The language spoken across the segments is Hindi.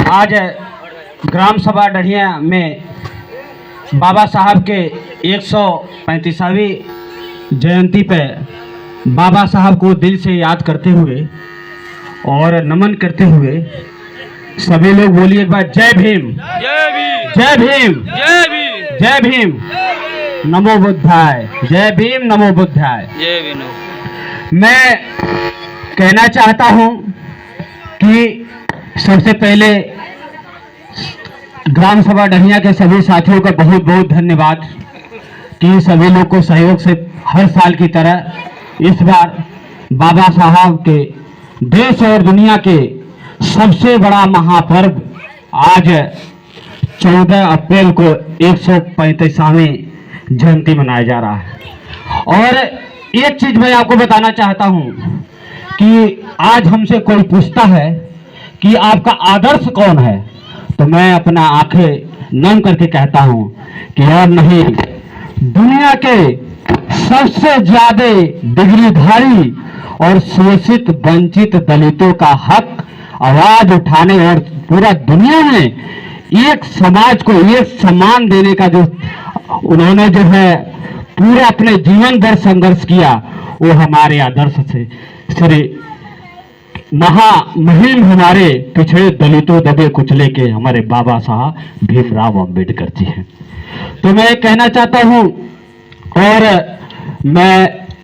आज ग्राम सभा डढ़िया में बाबा साहब के 135वीं जयंती पे बाबा साहब को दिल से याद करते हुए और नमन करते हुए सभी लोग बोलिए एक बार जय भीम, जय भीम, जय भीम, जय भीम, जय भीम, नमो बुद्धाय, जय भीम, नमो बुद्धाय। जय भीम। मैं कहना चाहता हूं कि सबसे पहले ग्राम सभा डढ़िया के सभी साथियों का बहुत बहुत धन्यवाद कि सभी लोग को सहयोग से हर साल की तरह इस बार बाबा साहब के देश और दुनिया के सबसे बड़ा महापर्व आज 14 अप्रैल को 135वीं जयंती मनाया जा रहा है। और एक चीज मैं आपको बताना चाहता हूं कि आज हमसे कोई पूछता है कि आपका आदर्श कौन है, तो मैं अपना आंखें नम करके कहता हूं कि और नहीं, दुनिया के सबसे ज्यादा डिग्रीधारी और शोषित वंचित दलितों का हक आवाज उठाने और पूरा दुनिया में एक समाज को एक सम्मान देने का जो उन्होंने जो है पूरा अपने जीवन भर संघर्ष किया, वो हमारे आदर्श से श्री महामहिम हमारे पिछड़े दलितों दबे कुचले के हमारे बाबा साहब भीमराव अंबेडकर जी हैं। तो मैं कहना चाहता हूं, और मैं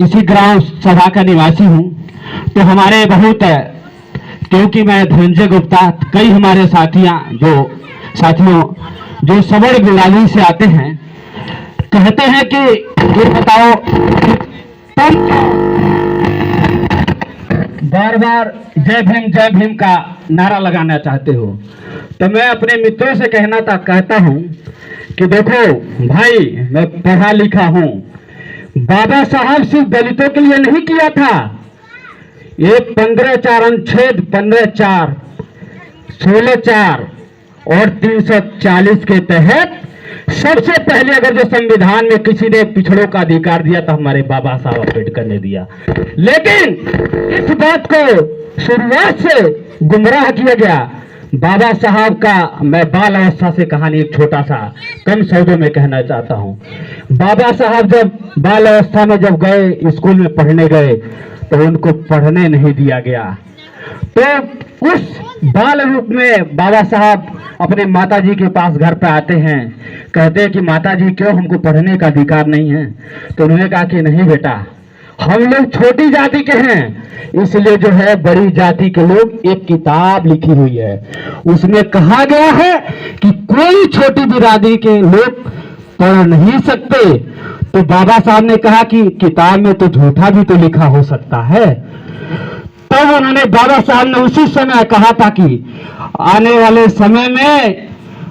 इसी ग्राम सभा का निवासी हूं, तो हमारे बहुत क्योंकि मैं धनंजय गुप्ता, कई हमारे साथियों जो सबड़ गुलाली से आते हैं, कहते हैं कि ये बताओ तुम बार बार जय भीम का नारा लगाना चाहते हो। तो मैं अपने मित्रों से कहता हूं कि देखो भाई, मैं पढ़ा लिखा हूं, बाबा साहब सिर्फ दलितों के लिए नहीं किया था। ये 15/4 अनुच्छेद 15/4, 16/4 और 340 के तहत सबसे पहले अगर जो संविधान में किसी ने पिछड़ों का अधिकार दिया तो हमारे बाबा साहब अम्बेडकर ने दिया। लेकिन इस बात को शुरुआत से गुमराह किया गया। बाबा साहब का मैं बाल अवस्था से कहानी एक छोटा सा कम शब्दों में कहना चाहता हूं। बाबा साहब जब बाल अवस्था में जब गए, स्कूल में पढ़ने गए, तो उनको पढ़ने नहीं दिया गया। तो उस बाल रूप में बाबा साहब अपने माताजी के पास घर पे आते हैं, कहते हैं कि माताजी क्यों हमको पढ़ने का अधिकार नहीं है। तो उन्होंने कहा कि नहीं बेटा, हम लोग छोटी जाति के हैं, इसलिए जो है बड़ी जाति के लोग एक किताब लिखी हुई है, उसमें कहा गया है कि कोई छोटी बिरादरी के लोग पढ़ नहीं सकते। तो बाबा साहब ने कहा कि किताब में तो झूठा भी तो लिखा हो सकता है। तब उन्होंने बाबा साहब ने उसी समय कहा था कि आने वाले समय में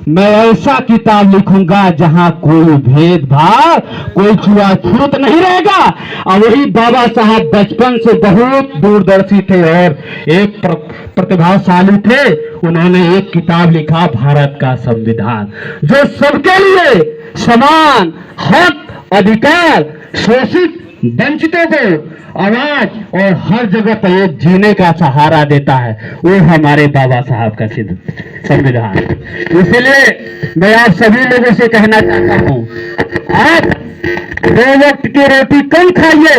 मैं ऐसा किताब लिखूंगा जहां कोई भेदभाव, कोई छुआछूत नहीं रहेगा। और वही बाबा साहब बचपन से बहुत दूरदर्शी थे और एक प्रतिभाशाली थे। उन्होंने एक किताब लिखा, भारत का संविधान, जो सबके लिए समान हक, अधिकार, शोषित वंचितों को आवाज और हर जगह पर एक जीने का सहारा देता है। वो हमारे बाबा साहब का संविधान। इसलिए मैं आप सभी लोगों से कहना चाहता हूं, आप 2 वक्त की रोटी कम खाइए,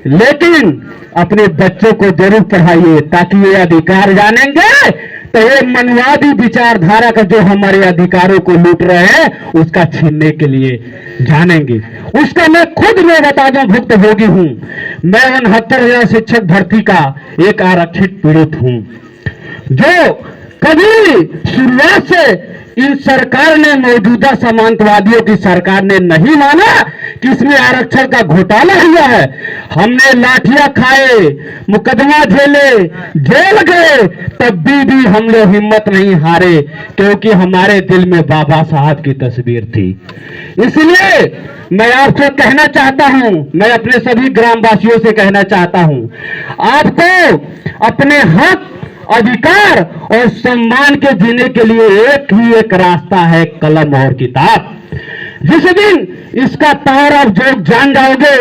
लेकिन अपने बच्चों को जरूर पढ़ाइए, ताकि ये अधिकार जानेंगे तो ये मनवादी विचारधारा का जो हमारे अधिकारों को लूट रहे हैं, उसका छीनने के लिए जानेंगे। उसका मैं खुद में बता दूं, भुक्तभोगी हूं। मैं 69,000 शिक्षक भर्ती का एक आरक्षित पीड़ित हूं, जो कभी शुरुआत से इन सरकार ने, मौजूदा सामंतवादियों की सरकार ने नहीं माना कि इसमें आरक्षण का घोटाला हुआ है। हमने लाठियां खाए, मुकदमा झेले, जेल गए, तब भी हम लोग हिम्मत नहीं हारे, क्योंकि हमारे दिल में बाबा साहब की तस्वीर थी। इसलिए मैं आपसे कहना चाहता हूं, मैं अपने सभी ग्रामवासियों से कहना चाहता हूं, आपको अपने हक, अधिकार और सम्मान के जीने के लिए एक रास्ता है, कलम और किताब। जिस दिन इसका पावर आप जो जान जाओगे,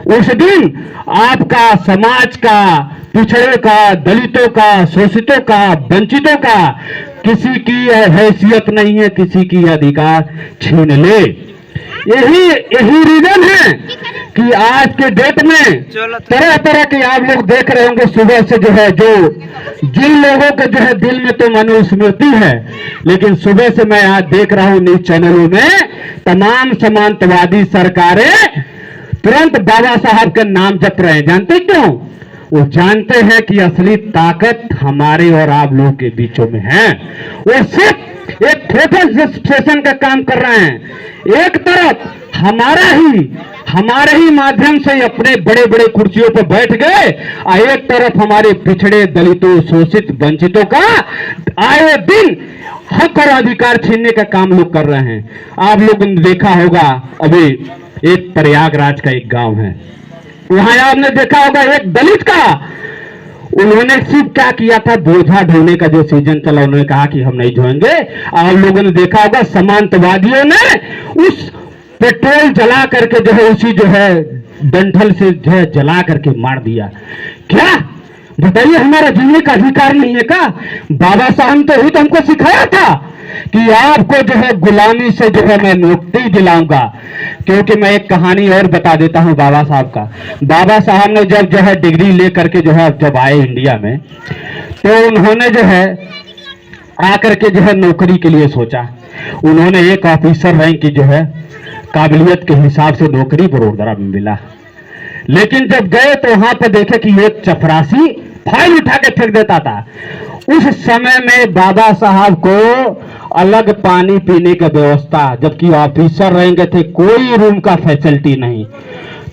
उस दिन आपका समाज का, पिछड़े का, दलितों का, शोषितों का, वंचितों का किसी की हैसियत नहीं है, किसी की अधिकार छीन ले। यही रीजन है कि आज के डेट में तरह तरह के आप लोग देख रहे होंगे सुबह से जो है, जो जिन लोगों के जो है दिल में तो मनुस्मृति है, लेकिन सुबह से मैं आज देख रहा हूं न्यूज चैनलों में तमाम सामंतवादी सरकारें तुरंत बाबा साहब का नाम जप रहे हैं। जानते क्यों? वो जानते हैं कि असली ताकत हमारे और आप लोगों के बीचों में है। वो सिर्फ एक फोटो सेशन का काम कर रहे हैं। एक तरफ हमारे ही माध्यम से अपने बड़े बड़े कुर्सियों पर बैठ गए, और एक तरफ हमारे पिछड़े, दलितों, शोषित, वंचितों का आए दिन हक और अधिकार छीनने का काम लोग कर रहे हैं। आप लोगों ने देखा होगा, अभी एक प्रयागराज का एक गांव है, वहां आपने देखा होगा एक दलित का, उन्होंने सिर्फ क्या किया था, बोझा ढोने का जो सीजन चला, उन्होंने कहा कि हम नहीं ढोएंगे। आप लोगों ने देखा होगा सामंतवादियों ने उस पेट्रोल जला करके जो है, उसी जो है डंठल से जो है जला करके मार दिया। क्या बताइए, हमारा जीने का अधिकार नहीं है क्या? बाबा साहब तो ही तो हमको सिखाया था कि आपको जो है गुलामी से जो है मैं मुक्ति दिलाऊंगा। क्योंकि मैं एक कहानी और बता देता हूं बाबा साहब का। बाबा साहब ने जब जो है डिग्री लेकर के जो है जब आए इंडिया में, तो उन्होंने जो है आकर के जो है नौकरी के लिए सोचा। उन्होंने एक ऑफिसर रैंक की जो है काबिलियत के हिसाब से नौकरी बड़ोदरा में मिला, लेकिन जब गए तो वहां पर देखे कि एक चपरासी फाइल उठा के फेंक देता था। उस समय में बाबा साहब को अलग पानी पीने की व्यवस्था, जबकि ऑफिसर रहेंगे थे, कोई रूम का फैसिलिटी नहीं।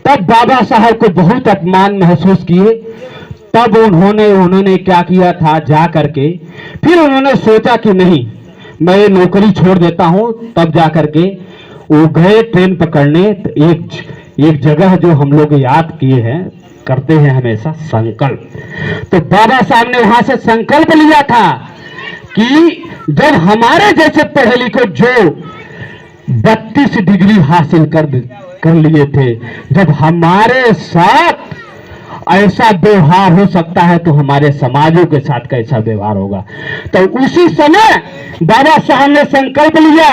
तब बाबा साहब को बहुत अपमान महसूस किए। तब उन्होंने क्या किया था, जा करके फिर उन्होंने सोचा कि नहीं, मैं ये नौकरी छोड़ देता हूं। तब जा करके वो गए ट्रेन पकड़ने। तो एक जगह जो हम लोग याद किए हैं, करते हैं हमेशा, संकल्प। तो बाबा साहब ने वहां से संकल्प लिया था कि जब हमारे जैसे पढ़े लिखे जो 32 डिग्री हासिल कर लिए थे, जब हमारे साथ ऐसा व्यवहार हो सकता है तो हमारे समाजों के साथ कैसा व्यवहार होगा। तो उसी समय बाबा साहब ने संकल्प लिया,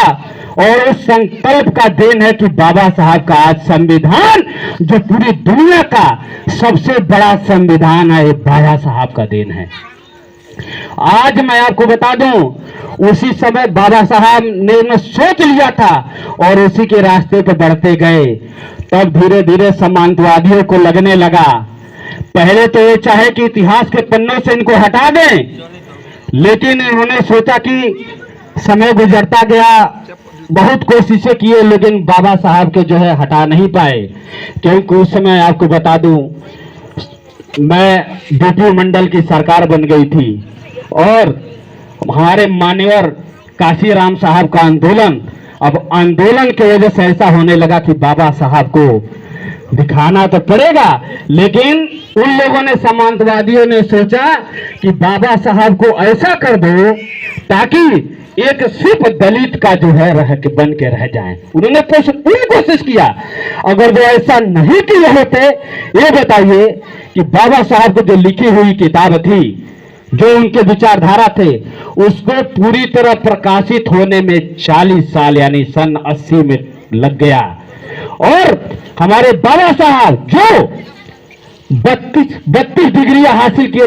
और उस संकल्प का देन है कि बाबा साहब का आज संविधान, जो पूरी दुनिया का सबसे बड़ा संविधान है, बाबा साहब का देन है। आज मैं आपको बता दूं, उसी समय बाबा साहब ने सोच लिया था और उसी के रास्ते पर बढ़ते गए। तब धीरे धीरे सामंतवादियों को लगने लगा, पहले तो ये चाहे कि इतिहास के पन्नों से इनको हटा दें, लेकिन इन्होंने सोचा कि समय गुजरता गया, बहुत कोशिशें किए, लेकिन बाबा साहब के जो है हटा नहीं पाए। क्योंकि उस समय आपको बता दूं, मैं डीपी मंडल की सरकार बन गई थी, और हमारे मान्यवर काशीराम साहब का आंदोलन, अब आंदोलन की वजह से ऐसा होने लगा कि बाबा साहब को दिखाना तो पड़ेगा। लेकिन उन लोगों ने, सामंतवादियों ने सोचा कि बाबा साहब को ऐसा कर दो ताकि एक सिर्फ दलित का जो है बन के रह जाए। उन्होंने पूरी कोशिश किया। अगर वो ऐसा नहीं किए होते, ये बताइए कि बाबा साहब को जो लिखी हुई किताब थी, जो उनके विचारधारा थे, उसको पूरी तरह प्रकाशित होने में 40 साल यानी सन 80 में लग गया। और हमारे बाबा साहब जो 32 डिग्री हासिल किए